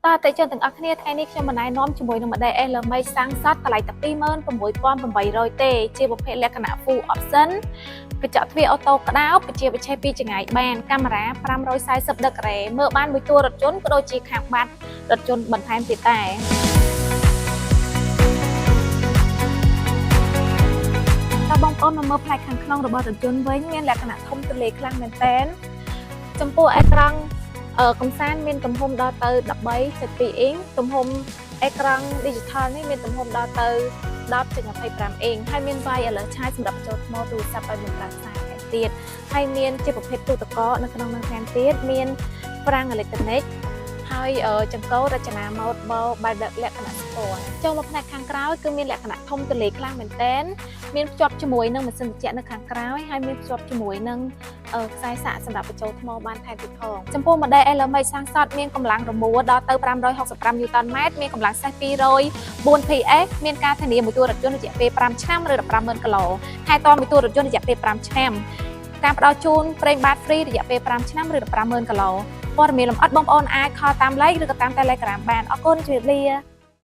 តើតេជន់ទាំងអស់គ្នាថ្ងៃនេះខ្ញុំមិនណែនាំជាមួយនឹង model LMA សាំងសតតម្លៃតែ 26,800 ទេជាប្រភេទលក្ខណៈ full option កញ្ចក់ទ្វារអូតូក្តោបបច្ចេកវិទ្យាពីចម្ងាយបានកាមេរ៉ា540 ដឺក្រេមើលបានមួយតួរថយន្តក៏ដូចជាខាងបាតរថយន្តបន្ថែមទៀតដែរតើបងប្អូនមកមើលផ្នែកខាងក្នុងរបស់រថយន្តវិញមានលក្ខណៈធំទូលាយខ្លាំងមែនទែនចំពោះអេក្រង់កំសាន្តមានទំហំដល់ទៅ 13.2 អ៊ីងទំហំអេក្រង់ digital នេះមានទំហំដល់ទៅ 10.25 អ៊ីងហើយមាន wireless charge សម្រាប់បញ្ចូលថ្មទូរស័ព្ទឲ្យមានប្រើខ្សែទៀតហើយមានជាប្រភេទទូទឹកកកនៅក្នុងនឹងថែមទៀតមានប្រាំងអេឡិចត្រូនិកហើយចង្កូតរចនាម៉ូដបែបលក្ខណៈស្ពណ៌ចូលមកផ្នែកខាងក្រោយគឺមានលក្ខណៈធំទូលាយខ្លាំងមែនទែនមានភ្ជាប់ជាមួយនឹងម៉ាស៊ីនត្រជាក់នៅខាងក្រោយហើយមានភ្ជាប់ជាមួយនឹងខ្សែសាកសម្រាប់បញ្ចូលថ្មបានថែមទៀតផងចំពោះ model LMA សាំងសតមានកម្លាំងរមួលដល់ទៅ 565 Nm មានកម្លាំងសេះ 204 PS មានការធានាមួយតួរថយន្តរយៈពេល 5 ឆ្នាំឬ 150,000 គីឡូថែទាំមួយតួរថយន្តរយៈពេល 5 ឆ្នាំការផ្ដល់ជូនប្រេងបាត free រយៈពេល 5 ឆ្នាំឬ 150,000 គីឡូព័ត៌មានលម្អិតបងប្អូនអាចខលតាមលេខឬក៏តាម Telegram បានអរគុណជម្រាបលា